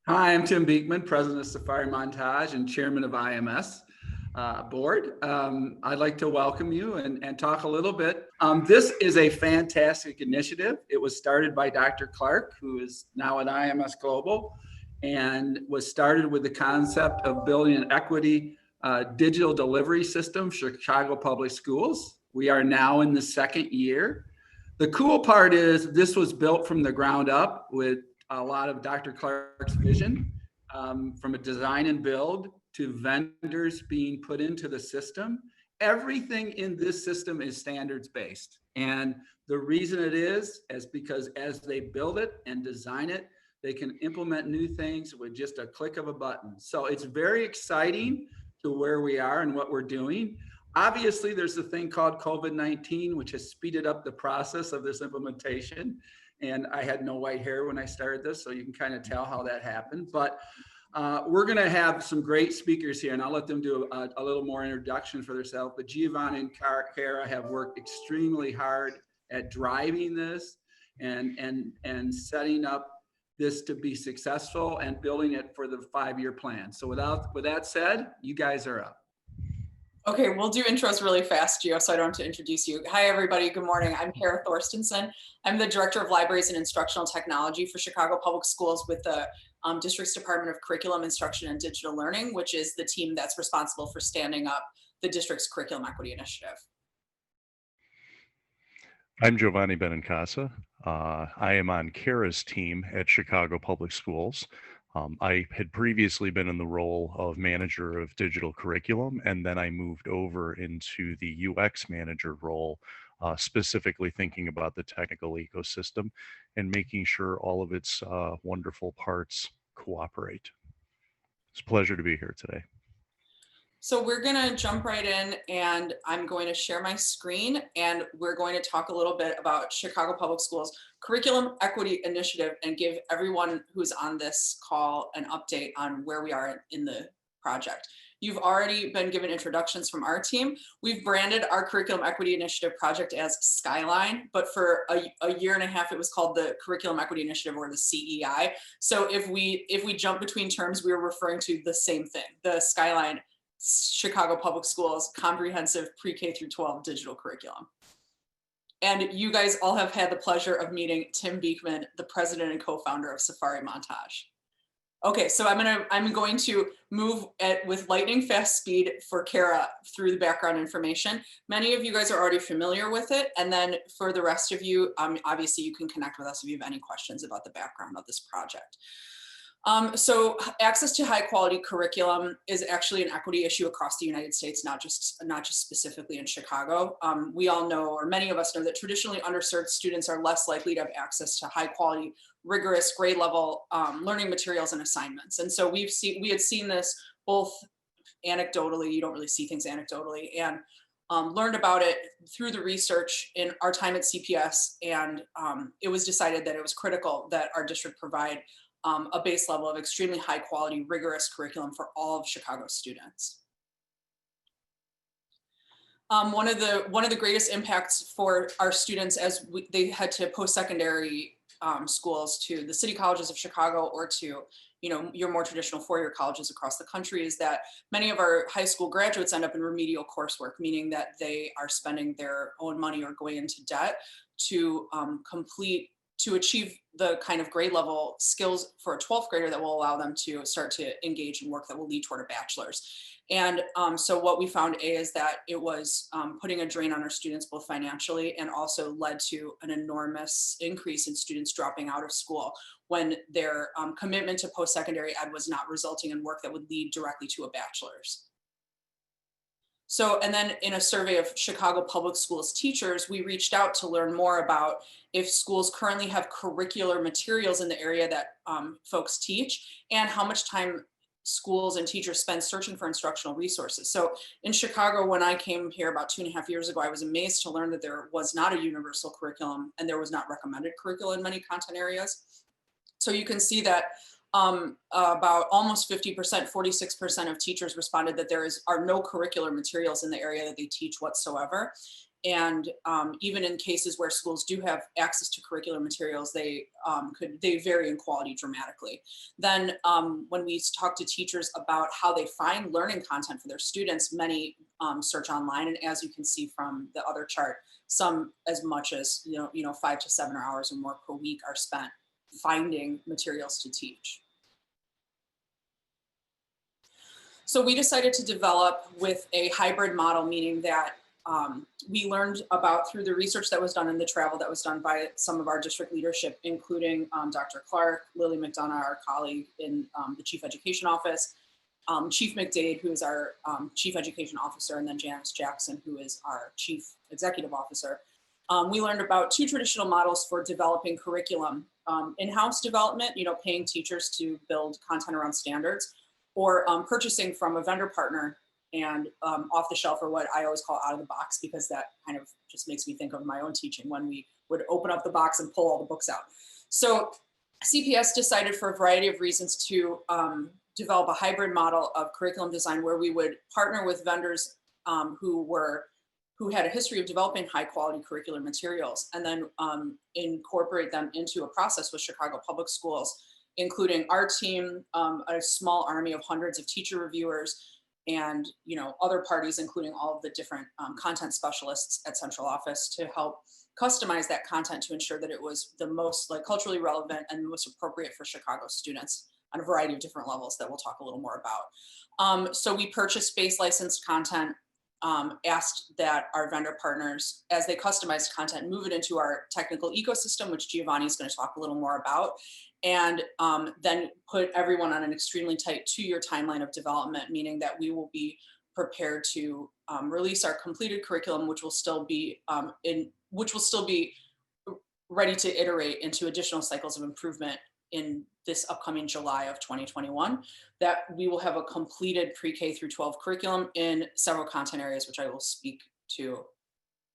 Hi, I'm Tim Beekman, President of Safari Montage and Chairman of IMS Board. I'd like to welcome you and talk a little bit. This is a fantastic initiative. It was started by Dr. Clark, who is now at IMS Global, and was started with the concept of building an equity digital delivery system for Chicago Public Schools. We are now in the second year. The cool part is this was built from the ground up with a lot of Dr. Clark's vision, from a design and build to vendors being put into the system. Everything in this system is standards based. And the reason it is because as they build it and design it, they can implement new things with just a click of a button. So it's very exciting to where we are and what we're doing. Obviously, there's a thing called COVID-19, which has speeded up the process of this implementation. And I had no white hair when I started this, so you can kind of tell how that happened. But we're going to have some great speakers here, and I'll let them do a little more introduction for themselves. But Giovanni and Cara have worked extremely hard at driving this and setting up this to be successful and building it for the 5-year plan. So with that said, you guys are up. Okay, we'll do intros really fast, Gio, so I don't have to introduce you. Hi, everybody. Good morning. I'm Cara Thorstenson. I'm the Director of Libraries and Instructional Technology for Chicago Public Schools with the District's Department of Curriculum, Instruction, and Digital Learning, which is the team that's responsible for standing up the district's Curriculum Equity Initiative. I'm Giovanni Benincasa. I am on Cara's team at Chicago Public Schools. I had previously been in the role of manager of digital curriculum, and then I moved over into the UX manager role, specifically thinking about the technical ecosystem and making sure all of its wonderful parts cooperate. It's a pleasure to be here today. So we're going to jump right in, and I'm going to share my screen, and we're going to talk a little bit about Chicago Public Schools Curriculum Equity Initiative and give everyone who's on this call an update on where we are in the project. You've already been given introductions from our team. We've branded our Curriculum Equity Initiative project as Skyline, but for a year and a half, it was called the Curriculum Equity Initiative, or the CEI. So if we jump between terms, we were referring to the same thing, the Skyline Chicago Public Schools comprehensive pre-K through 12 digital curriculum. And you guys all have had the pleasure of meeting Tim Beekman, the president and co-founder of Safari Montage. Okay, so I'm going to move with lightning fast speed for Cara through the background information. Many of you guys are already familiar with it, and then for the rest of you, obviously you can connect with us if you have any questions about the background of this project. So access to high quality curriculum is actually an equity issue across the United States, not just specifically in Chicago. We all know, or many of us know, that traditionally underserved students are less likely to have access to high quality, rigorous grade level learning materials and assignments. And so we had seen this both anecdotally, you don't really see things anecdotally, and learned about it through the research in our time at CPS. And it was decided that it was critical that our district provide a base level of extremely high quality, rigorous curriculum for all of Chicago students. One of the greatest impacts for our students as they head to post-secondary schools, to the city colleges of Chicago, or to your more traditional four-year colleges across the country, is that many of our high school graduates end up in remedial coursework, meaning that they are spending their own money or going into debt to achieve the kind of grade level skills for a 12th grader that will allow them to start to engage in work that will lead toward a bachelor's. And so what we found is that it was putting a drain on our students, both financially, and also led to an enormous increase in students dropping out of school when their commitment to post-secondary ed was not resulting in work that would lead directly to a bachelor's. So, and then in a survey of Chicago Public Schools teachers, we reached out to learn more about if schools currently have curricular materials in the area that folks teach, and how much time schools and teachers spend searching for instructional resources. So in Chicago, when I came here about 2.5 years ago, I was amazed to learn that there was not a universal curriculum, and there was not recommended curriculum in many content areas. So you can see that about almost 50%, 46% of teachers responded that are no curricular materials in the area that they teach whatsoever. And even in cases where schools do have access to curricular materials, they vary in quality dramatically. Then when we talk to teachers about how they find learning content for their students, many search online, and as you can see from the other chart, some as much as 5 to 7 hours or more per week are spent finding materials to teach. So we decided to develop with a hybrid model, meaning that we learned about through the research that was done and the travel that was done by some of our district leadership, including Dr. Clark, Lily McDonough, our colleague in the Chief Education Office, Chief McDade, who is our Chief Education Officer, and then Janice Jackson, who is our Chief Executive Officer. We learned about 2 traditional models for developing curriculum: in-house development, paying teachers to build content around standards, or purchasing from a vendor partner and off the shelf, or what I always call out of the box, because that kind of just makes me think of my own teaching when we would open up the box and pull all the books out. So CPS decided for a variety of reasons to develop a hybrid model of curriculum design where we would partner with vendors who had a history of developing high quality curricular materials, and then incorporate them into a process with Chicago Public Schools, including our team, a small army of hundreds of teacher reviewers, and other parties, including all of the different content specialists at central office, to help customize that content to ensure that it was the most culturally relevant and most appropriate for Chicago students on a variety of different levels that we'll talk a little more about. So we purchased space licensed content, asked that our vendor partners, as they customized content, move it into our technical ecosystem, which Giovanni is going to talk a little more about, and then put everyone on an extremely tight 2-year timeline of development, meaning that we will be prepared to release our completed curriculum, which will still be ready to iterate into additional cycles of improvement in this upcoming July of 2021, that we will have a completed pre-K through 12 curriculum in several content areas, which I will speak to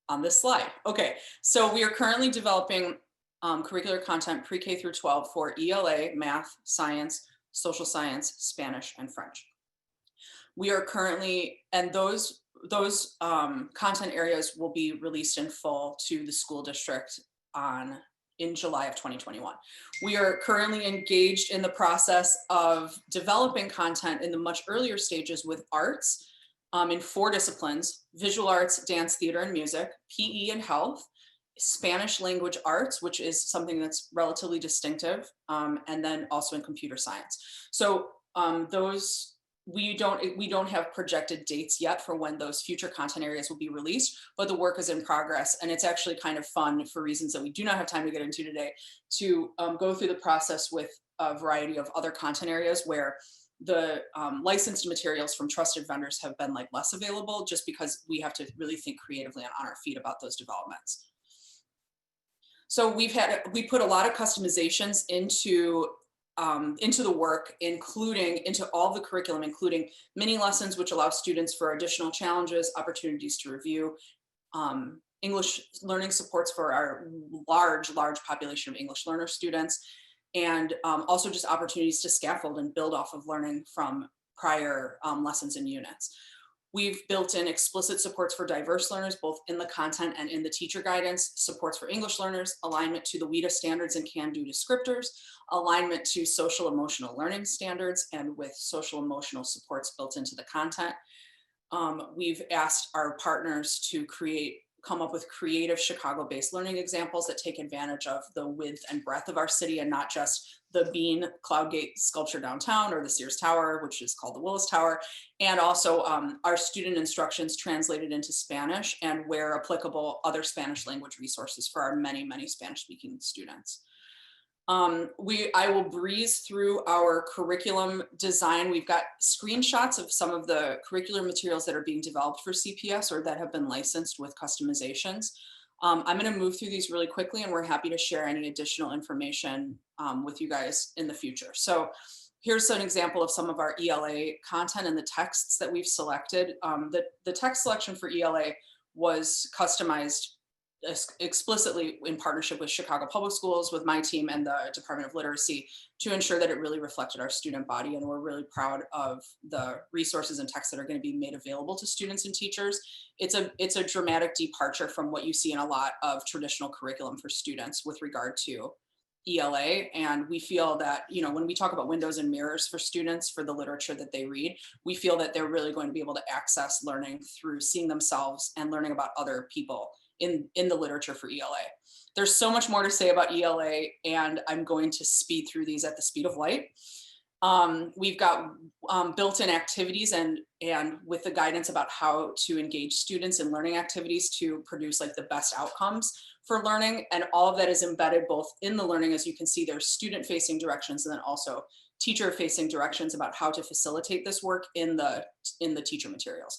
on this slide. Okay, so we are currently developing curricular content pre-K through 12 for ELA, math, science, social science, Spanish, and French. We are currently, and those content areas will be released in full to the school district in July of 2021. We are currently engaged in the process of developing content in the much earlier stages with arts in 4 disciplines: visual arts, dance, theater, and music, PE and health, Spanish language arts, which is something that's relatively distinctive, and then also in computer science. So those, we don't have projected dates yet for when those future content areas will be released, but the work is in progress, and it's actually kind of fun, for reasons that we do not have time to get into today, to go through the process with a variety of other content areas where the licensed materials from trusted vendors have been less available, just because we have to really think creatively and on our feet about those developments. So we put a lot of customizations into the work, including into all the curriculum, including mini lessons, which allow students for additional challenges, opportunities to review, English learning supports for our large population of English learner students, and also just opportunities to scaffold and build off of learning from prior lessons and units. We've built in explicit supports for diverse learners, both in the content and in the teacher guidance, supports for English learners, alignment to the WIDA standards and can-do descriptors, alignment to social emotional learning standards, and with social emotional supports built into the content. We've asked our partners to come up with creative Chicago-based learning examples that take advantage of the width and breadth of our city, and not just the Bean Cloudgate sculpture downtown or the Sears Tower, which is called the Willis Tower, and also our student instructions translated into Spanish, and where applicable, other Spanish language resources for our many Spanish-speaking students. I will breeze through our curriculum design. We've got screenshots of some of the curricular materials that are being developed for CPS or that have been licensed with customizations. I'm going to move through these really quickly, and we're happy to share any additional information with you guys in the future. So here's an example of some of our ELA content and the texts that we've selected. The text selection for ELA was customized explicitly in partnership with Chicago Public Schools, with my team and the Department of Literacy, to ensure that it really reflected our student body. And we're really proud of the resources and texts that are going to be made available to students and teachers. It's a dramatic departure from what you see in a lot of traditional curriculum for students with regard to ELA. And we feel that, you know, when we talk about windows and mirrors for students for the literature that they read, we feel that they're really going to be able to access learning through seeing themselves and learning about other people in the literature for ELA. There's so much more to say about ELA, and I'm going to speed through these at the speed of light. We've got built-in activities and with the guidance about how to engage students in learning activities to produce like the best outcomes for learning. And all of that is embedded both in the learning, as you can see, there's student-facing directions and then also teacher-facing directions about how to facilitate this work in the teacher materials.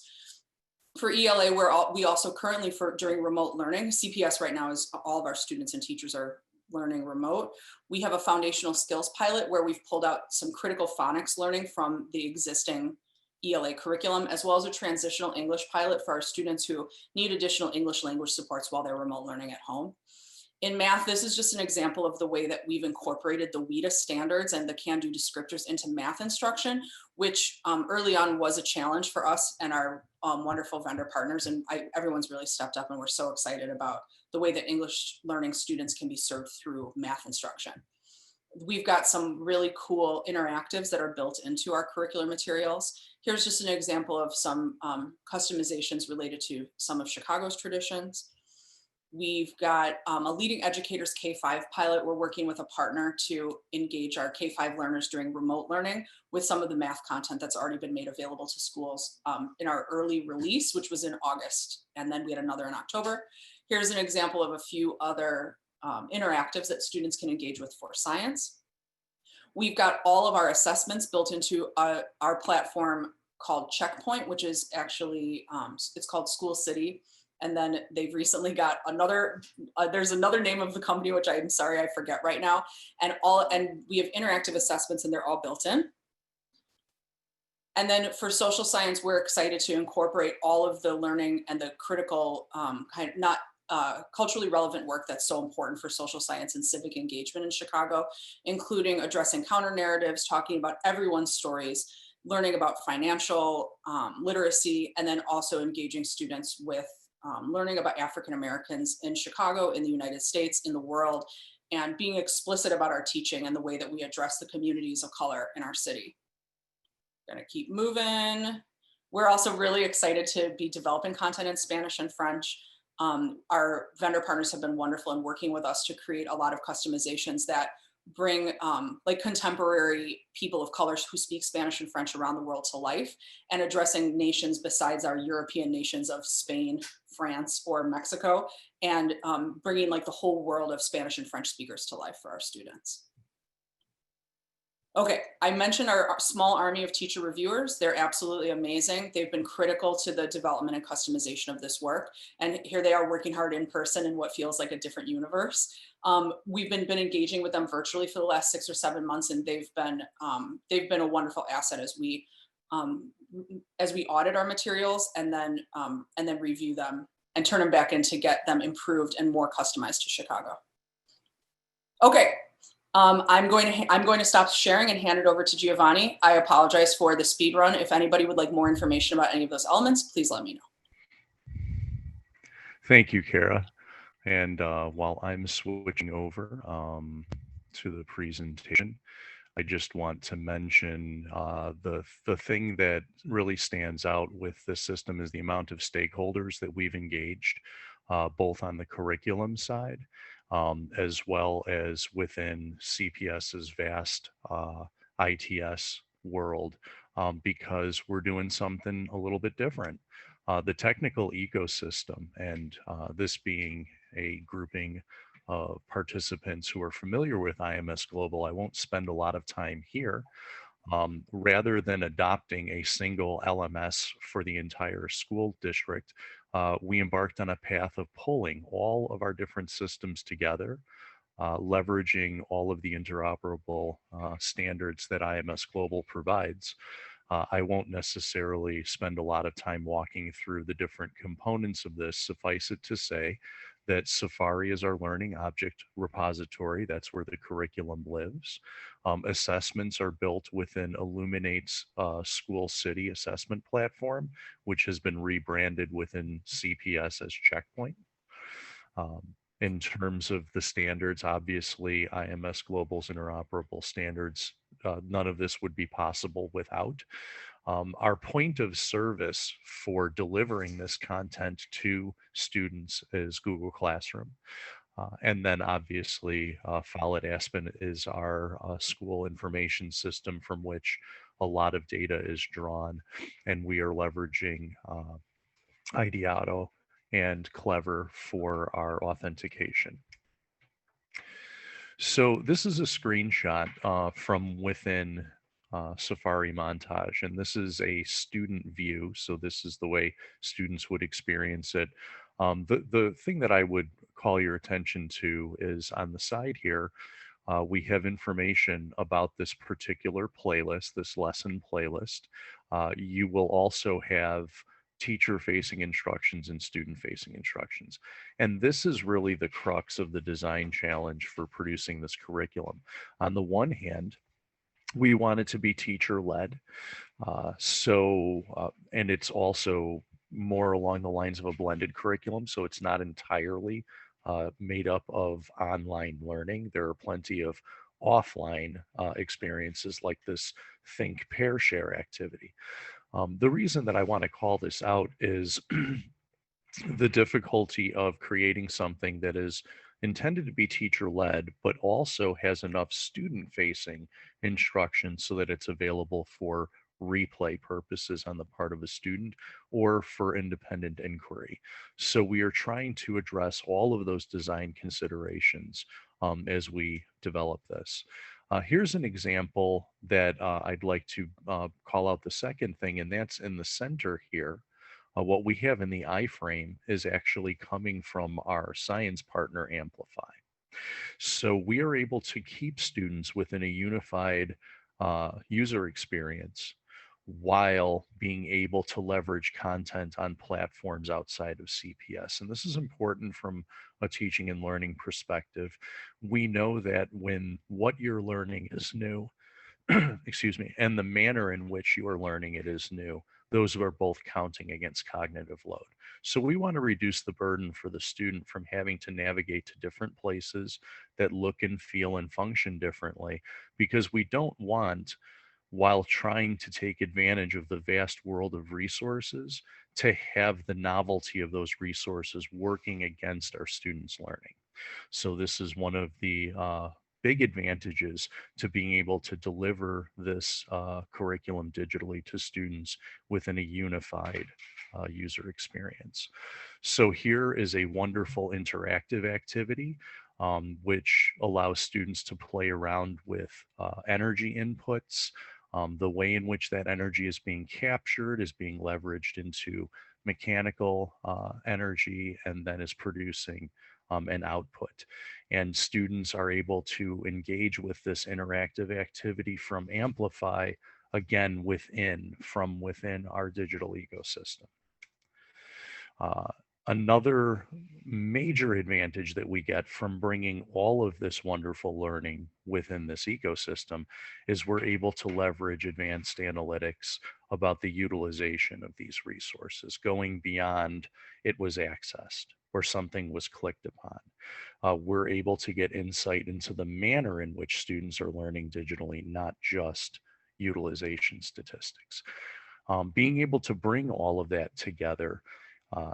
For ELA, we also currently, during remote learning, CPS right now is all of our students and teachers are learning remote. We have a foundational skills pilot where we've pulled out some critical phonics learning from the existing ELA curriculum, as well as a transitional English pilot for our students who need additional English language supports while they're remote learning at home. In math, this is just an example of the way that we've incorporated the WIDA standards and the can-do descriptors into math instruction, which early on was a challenge for us and our wonderful vendor partners. And everyone's really stepped up, and we're so excited about the way that English learning students can be served through math instruction. We've got some really cool interactives that are built into our curricular materials. Here's just an example of some customizations related to some of Chicago's traditions. We've got a leading educators K-5 pilot. We're working with a partner to engage our K-5 learners during remote learning with some of the math content that's already been made available to schools in our early release, which was in August. And then we had another in October. Here's an example of a few other interactives that students can engage with for science. We've got all of our assessments built into our platform called Checkpoint, which is actually, it's called School City. And then they've recently got another, there's another name of the company, which I'm sorry, I forget right now. And we have interactive assessments and they're all built in. And then for social science, we're excited to incorporate all of the learning and the critical, culturally relevant work that's so important for social science and civic engagement in Chicago, including addressing counter narratives, talking about everyone's stories, learning about financial literacy, and then also engaging students with learning about African Americans in Chicago, in the United States, in the world, and being explicit about our teaching and the way that we address the communities of color in our city. Gonna keep moving. We're also really excited to be developing content in Spanish and French. Our vendor partners have been wonderful in working with us to create a lot of customizations that bring like contemporary people of color who speak Spanish and French around the world to life, and addressing nations besides our European nations of Spain, France, or Mexico, and bringing like the whole world of Spanish and French speakers to life for our students. Okay, I mentioned our small army of teacher reviewers. They're absolutely amazing. They've been critical to the development and customization of this work. And here they are working hard in person in what feels like a different universe. We've been engaging with them virtually for the last 6 or 7 months, and they've been a wonderful asset as we audit our materials and then review them and turn them back in to get them improved and more customized to Chicago. Okay. I'm going to stop sharing and hand it over to Giovanni. I apologize for the speed run. If anybody would like more information about any of those elements, please let me know. Thank you, Kara. And while I'm switching over to the presentation, I just want to mention the thing that really stands out with this system is the amount of stakeholders that we've engaged, both on the curriculum side, as well as within CPS's vast ITS world, because we're doing something a little bit different. The technical ecosystem, and this being a grouping of participants who are familiar with IMS Global, I won't spend a lot of time here. Rather than adopting a single LMS for the entire school district, we embarked on a path of pulling all of our different systems together, leveraging all of the interoperable standards that IMS Global provides. I won't necessarily spend a lot of time walking through the different components of this. Suffice it to say that Safari is our learning object repository. That's where the curriculum lives. Assessments are built within Illuminate's School City assessment platform, which has been rebranded within CPS as Checkpoint. In terms of the standards, obviously, IMS Global's interoperable standards, none of this would be possible without. Our point of service for delivering this content to students is Google Classroom. And then obviously, Follett Aspen is our school information system from which a lot of data is drawn, and we are leveraging Ideato and Clever for our authentication. So this is a screenshot from within Safari Montage, and this is a student view. So this is the way students would experience it. The thing that I would call your attention to is on the side here, we have information about this particular playlist, this lesson playlist. You will also have teacher-facing instructions and student-facing instructions. And this is really the crux of the design challenge for producing this curriculum. On the one hand, we want it to be teacher-led. And it's also more along the lines of a blended curriculum, so it's not entirely made up of online learning. There are plenty of offline experiences like this think, pair, share activity. The reason that I want to call this out is the difficulty of creating something that is intended to be teacher-led, but also has enough student-facing instruction so that it's available for replay purposes on the part of a student or for independent inquiry. So we are trying to address all of those design considerations as we develop this. Here's an example that I'd like to call out the second thing, and that's in the center here. What we have in the iframe is actually coming from our science partner Amplify. So we are able to keep students within a unified user experience while being able to leverage content on platforms outside of CPS. And this is important from a teaching and learning perspective. We know that when what you're learning is new, excuse me, and the manner in which you are learning it is new, those are both counting against cognitive load. So we want to reduce the burden for the student from having to navigate to different places that look and feel and function differently, because we don't want, while trying to take advantage of the vast world of resources, to have the novelty of those resources working against our students' learning. So this is one of the big advantages to being able to deliver this curriculum digitally to students within a unified user experience. So here is a wonderful interactive activity which allows students to play around with energy inputs. The way in which that energy is being captured is being leveraged into mechanical energy and then is producing an output. And students are able to engage with this interactive activity from Amplify, again, from within our digital ecosystem. Another major advantage that we get from bringing all of this wonderful learning within this ecosystem is we're able to leverage advanced analytics about the utilization of these resources, going beyond it was accessed or something was clicked upon. We're able to get insight into the manner in which students are learning digitally, not just utilization statistics. Being able to bring all of that together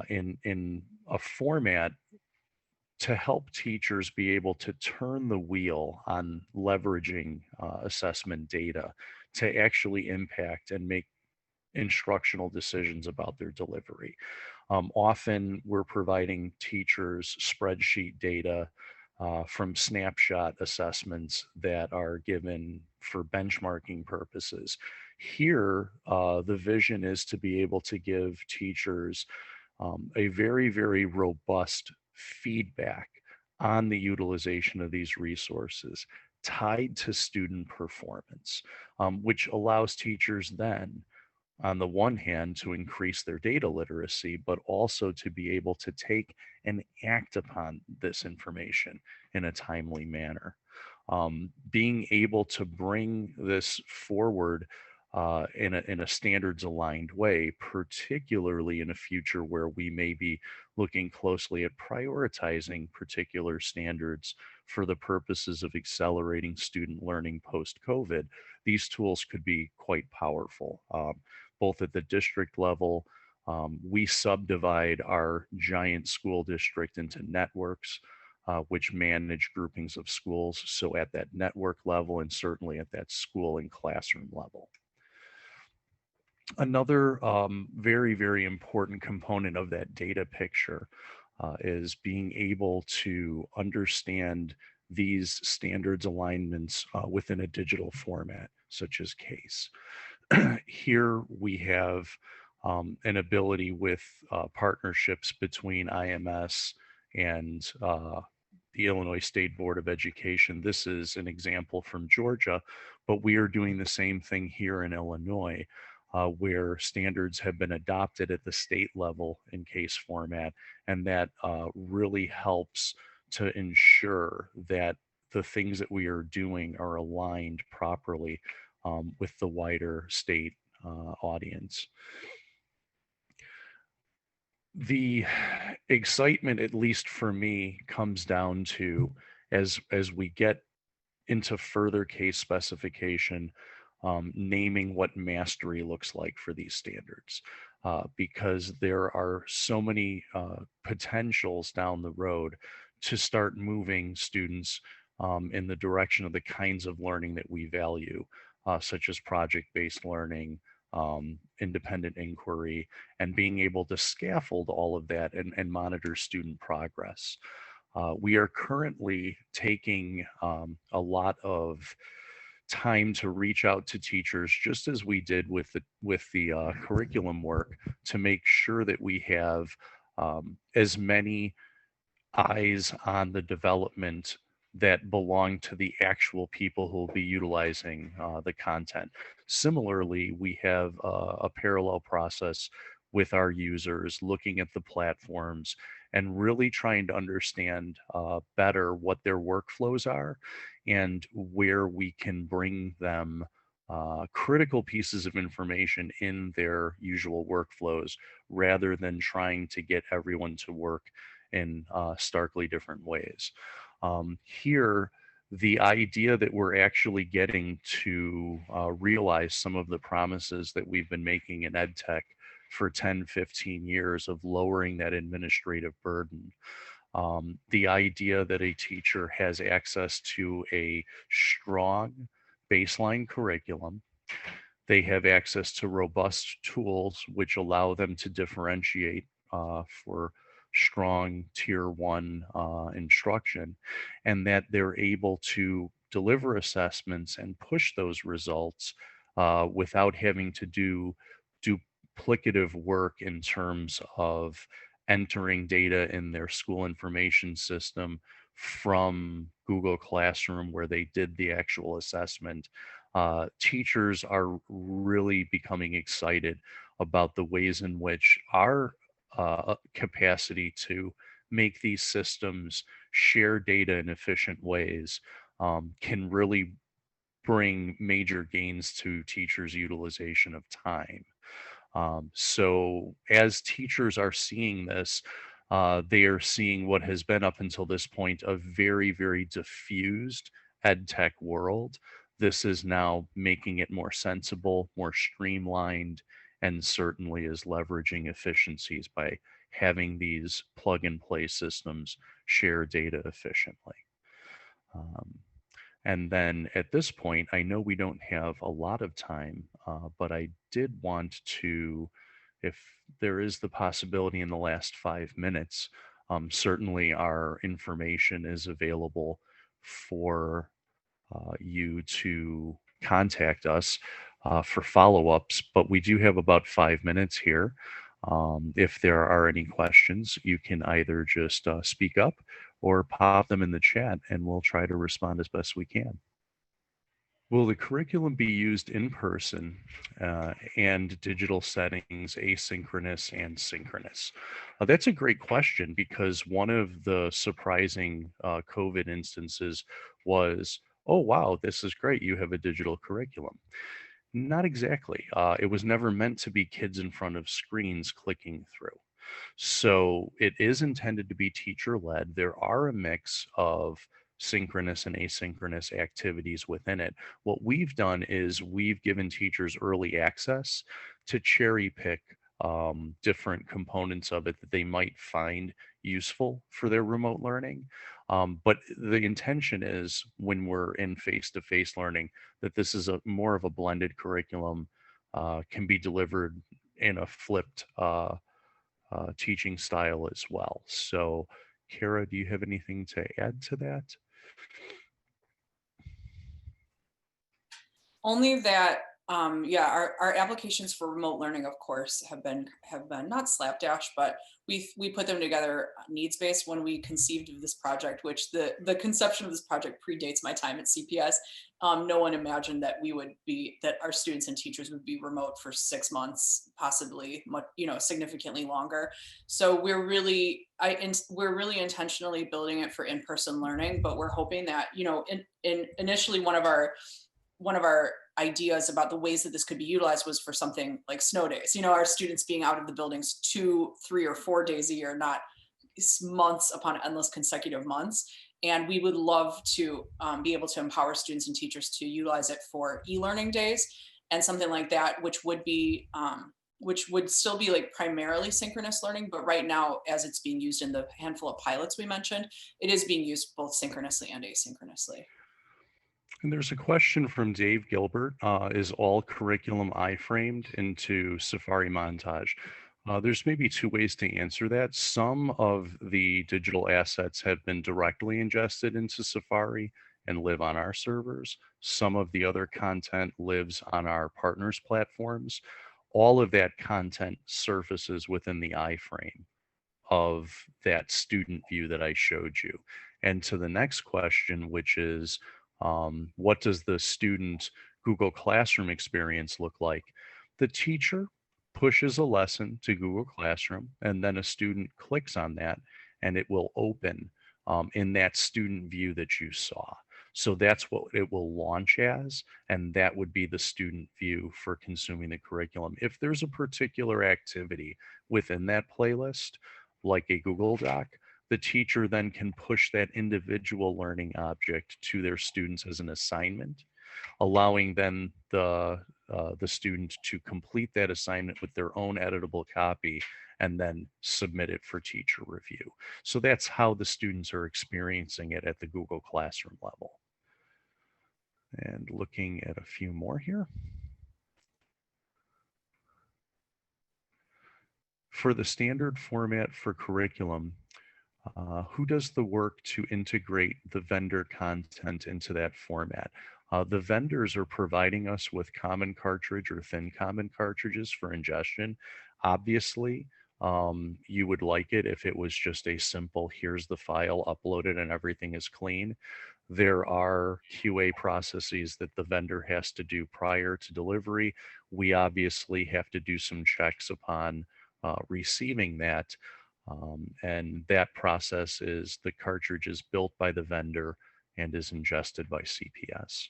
in a format to help teachers be able to turn the wheel on leveraging assessment data to actually impact and make instructional decisions about their delivery. Often we're providing teachers spreadsheet data from snapshot assessments that are given for benchmarking purposes. Here, the vision is to be able to give teachers a very, very robust feedback on the utilization of these resources tied to student performance, which allows teachers then, on the one hand to increase their data literacy, but also to be able to take and act upon this information in a timely manner. Being able to bring this forward in a standards aligned way, particularly in a future where we may be looking closely at prioritizing particular standards for the purposes of accelerating student learning post COVID, these tools could be quite powerful, both at the district level. We subdivide our giant school district into networks, which manage groupings of schools. So at that network level, and certainly at that school and classroom level. Another very, very important component of that data picture is being able to understand these standards alignments within a digital format, such as CASE. Here we have an ability with partnerships between IMS and the Illinois State Board of Education. This is an example from Georgia, but we are doing the same thing here in Illinois, where standards have been adopted at the state level in CASE format, and that really helps to ensure that the things that we are doing are aligned properly with the wider state audience. The excitement, at least for me, comes down to as we get into further case specification, naming what mastery looks like for these standards, because there are so many potentials down the road to start moving students in the direction of the kinds of learning that we value, such as project-based learning, independent inquiry, and being able to scaffold all of that and monitor student progress. We are currently taking a lot of time to reach out to teachers, just as we did with the curriculum work, to make sure that we have as many eyes on the development that belong to the actual people who will be utilizing the content. Similarly, we have a parallel process with our users, looking at the platforms and really trying to understand better what their workflows are and where we can bring them critical pieces of information in their usual workflows, rather than trying to get everyone to work in starkly different ways. Here, the idea that we're actually getting to realize some of the promises that we've been making in ed tech for 10, 15 years of lowering that administrative burden. The idea that a teacher has access to a strong baseline curriculum, they have access to robust tools which allow them to differentiate for strong tier one instruction, and that they're able to deliver assessments and push those results without having to do duplicative work in terms of entering data in their school information system from Google Classroom where they did the actual assessment. Teachers are really becoming excited about the ways in which our capacity to make these systems share data in efficient ways can really bring major gains to teachers' utilization of time. So as teachers are seeing this, they are seeing what has been up until this point a very, very diffused ed tech world. This is now making it more sensible, more streamlined, and certainly is leveraging efficiencies by having these plug and play systems share data efficiently. And then at this point, I know we don't have a lot of time, but I did want to, if there is the possibility in the last 5 minutes, certainly our information is available for you to contact us for follow-ups, but we do have about 5 minutes here. If there are any questions, you can either just speak up or pop them in the chat and we'll try to respond as best we can. Will the curriculum be used in person and digital settings, asynchronous and synchronous? That's a great question, because one of the surprising COVID instances was, oh, wow, this is great. You have a digital curriculum. Not exactly. It was never meant to be kids in front of screens clicking through. So it is intended to be teacher led. There are a mix of synchronous and asynchronous activities within it. What we've done is we've given teachers early access to cherry pick different components of it that they might find useful for their remote learning. But the intention is, when we're in face-to-face learning, that this is a more of a blended curriculum, can be delivered in a flipped teaching style as well. So, Kara, do you have anything to add to that? Only that, yeah, our applications for remote learning, of course, have been not slapdash, but we put them together needs-based when we conceived of this project, which the conception of this project predates my time at CPS. No one imagined that that our students and teachers would be remote for 6 months, possibly, significantly longer. So we're really intentionally building it for in-person learning, but we're hoping that, initially one of our ideas about the ways that this could be utilized was for something like snow days. Our students being out of the buildings 2, 3, or 4 days a year, not months upon endless consecutive months. And we would love to be able to empower students and teachers to utilize it for e-learning days and something like that, which would still be like primarily synchronous learning. But right now, as it's being used in the handful of pilots we mentioned, it is being used both synchronously and asynchronously. And there's a question from Dave Gilbert. Is all curriculum iframed into Safari Montage? There's maybe two ways to answer that. Some of the digital assets have been directly ingested into Safari and live on our servers. Some of the other content lives on our partners' platforms. All of that content surfaces within the iframe of that student view that I showed you. And to the next question, which is, what does the student Google Classroom experience look like? The teacher pushes a lesson to Google Classroom, and then a student clicks on that, and it will open in that student view that you saw. So that's what it will launch as, and that would be the student view for consuming the curriculum. If there's a particular activity within that playlist, like a Google Doc, the teacher then can push that individual learning object to their students as an assignment, allowing then the student to complete that assignment with their own editable copy and then submit it for teacher review. So that's how the students are experiencing it at the Google Classroom level. And looking at a few more here. For the standard format for curriculum, who does the work to integrate the vendor content into that format? The vendors are providing us with common cartridge or thin common cartridges for ingestion. Obviously, you would like it if it was just a simple, here's the file, upload it, and everything is clean. There are QA processes that the vendor has to do prior to delivery. We obviously have to do some checks upon receiving that. And that process is the cartridge is built by the vendor and is ingested by CPS.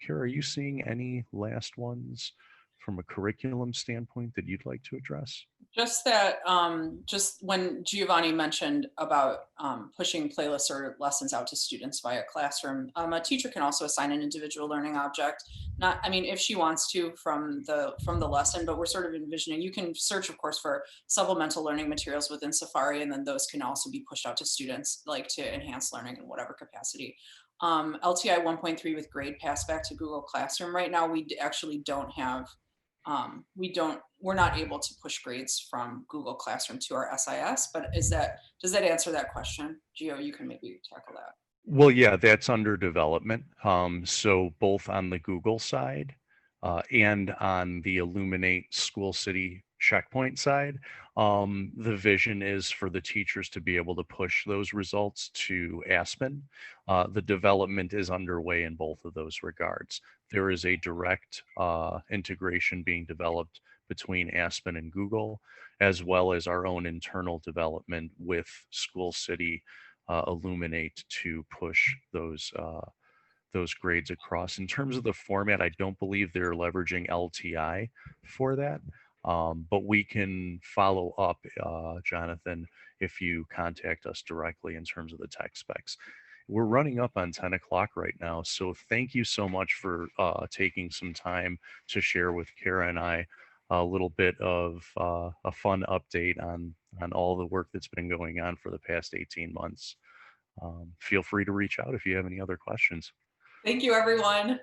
Kara, are you seeing any last ones from a curriculum standpoint that you'd like to address? Just that, just when Giovanni mentioned about pushing playlists or lessons out to students via Classroom, a teacher can also assign an individual learning object. Not, I mean, if she wants to from the lesson, but we're sort of envisioning, you can search, of course, for supplemental learning materials within Safari, and then those can also be pushed out to students, like to enhance learning in whatever capacity. LTI 1.3 with grade pass back to Google Classroom. Right now, we actually don't have we're not able to push grades from Google Classroom to our SIS, but does that answer that question? Gio, you can maybe tackle that. Well, yeah, that's under development. So both on the Google side and on the Illuminate School City checkpoint side, the vision is for the teachers to be able to push those results to Aspen. The development is underway in both of those regards. There is a direct integration being developed between Aspen and Google, as well as our own internal development with School City Illuminate to push those grades across. In terms of the format, I don't believe they're leveraging LTI for that, but we can follow up, Jonathan, if you contact us directly in terms of the tech specs. We're running up on 10 o'clock right now, so thank you so much for taking some time to share with Kara and I a little bit of a fun update on all the work that's been going on for the past 18 months. Feel free to reach out if you have any other questions. Thank you, everyone.